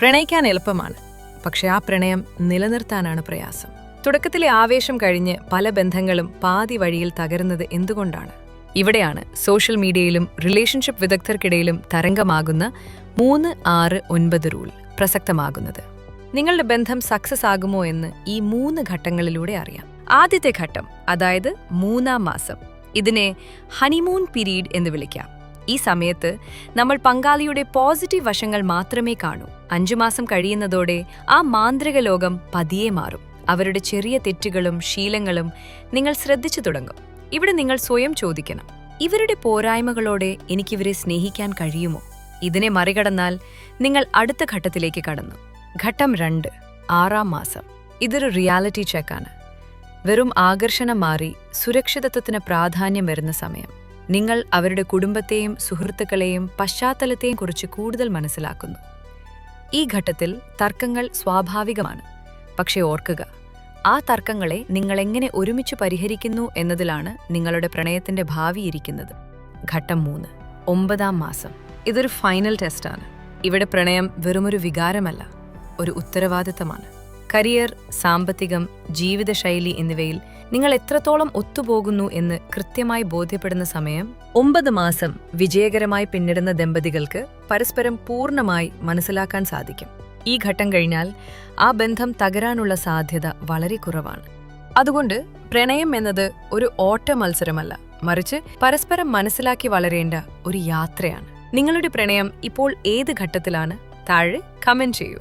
പ്രണയിക്കാൻ എളുപ്പമാണ്, പക്ഷെ ആ പ്രണയം നിലനിർത്താനാണ് പ്രയാസം. തുടക്കത്തിലെ ആവേശം കഴിഞ്ഞ് പല ബന്ധങ്ങളും പാതി വഴിയിൽ തകരുന്നത് എന്തുകൊണ്ടാണ്? ഇവിടെയാണ് സോഷ്യൽ മീഡിയയിലും റിലേഷൻഷിപ്പ് വിദഗ്ധർക്കിടയിലും തരംഗമാകുന്ന 3-6-9 റൂൾ പ്രസക്തമാകുന്നത്. നിങ്ങളുടെ ബന്ധം സക്സസ് ആകുമോ എന്ന് ഈ 3 ഘട്ടങ്ങളിലൂടെ അറിയാം. ആദ്യത്തെ ഘട്ടം, അതായത് 3-ാം മാസം, ഇതിനെ ഹണിമൂൺ പീരീഡ് എന്ന് വിളിക്കാം. ഈ സമയത്ത് നമ്മൾ പങ്കാളിയുടെ പോസിറ്റീവ് വശങ്ങൾ മാത്രമേ കാണൂ. 5 മാസം കഴിയുന്നതോടെ ആ മാന്ത്രിക ലോകം പതിയെ മാറും. അവരുടെ ചെറിയ തെറ്റുകളും ശീലങ്ങളും നിങ്ങൾ ശ്രദ്ധിച്ചു തുടങ്ങും. ഇവിടെ നിങ്ങൾ സ്വയം ചോദിക്കണം, ഇവരുടെ പോരായ്മകളോടെ എനിക്കിവരെ സ്നേഹിക്കാൻ കഴിയുമോ? ഇതിനെ മറികടന്നാൽ നിങ്ങൾ അടുത്ത ഘട്ടത്തിലേക്ക് കടന്നു. ഘട്ടം 2, 6-ാം മാസം. ഇതൊരു റിയാലിറ്റി ചെക്കാണ്. വെറും ആകർഷണം മാറി സുരക്ഷിതത്വത്തിന് പ്രാധാന്യം വരുന്ന സമയം. നിങ്ങൾ അവരുടെ കുടുംബത്തെയും സുഹൃത്തുക്കളെയും പശ്ചാത്തലത്തെയും കുറിച്ച് കൂടുതൽ മനസ്സിലാക്കുന്നു. ഈ ഘട്ടത്തിൽ തർക്കങ്ങൾ സ്വാഭാവികമാണ്. പക്ഷേ ഓർക്കുക, ആ തർക്കങ്ങളെ നിങ്ങൾ എങ്ങനെ ഒരുമിച്ച് പരിഹരിക്കുന്നു എന്നതിലാണ് നിങ്ങളുടെ പ്രണയത്തിന്റെ ഭാവി ഇരിക്കുന്നത്. ഘട്ടം 3, 9-ാം മാസം. ഇതൊരു ഫൈനൽ ടെസ്റ്റാണ്. ഇവിടെ പ്രണയം വെറുമൊരു വികാരമല്ല, ഒരു ഉത്തരവാദിത്തമാണ്. കരിയർ, സാമ്പത്തികം, ജീവിതശൈലി എന്നിവയിൽ നിങ്ങൾ എത്രത്തോളം ഒത്തുപോകുന്നു എന്ന് കൃത്യമായി ബോധ്യപ്പെടുന്ന സമയം. 9 മാസം വിജയകരമായി പിന്നിടുന്ന ദമ്പതികൾക്ക് പരസ്പരം പൂർണ്ണമായി മനസ്സിലാക്കാൻ സാധിക്കും. ഈ ഘട്ടം കഴിഞ്ഞാൽ ആ ബന്ധം തകരാനുള്ള സാധ്യത വളരെ കുറവാണ്. അതുകൊണ്ട് പ്രണയം എന്നത് ഒരു ഓട്ട മത്സരമല്ല, മറിച്ച് പരസ്പരം മനസ്സിലാക്കി വളരേണ്ട ഒരു യാത്രയാണ്. നിങ്ങളുടെ പ്രണയം ഇപ്പോൾ ഏത് ഘട്ടത്തിലാണ്? താഴെ കമന്റ് ചെയ്യൂ.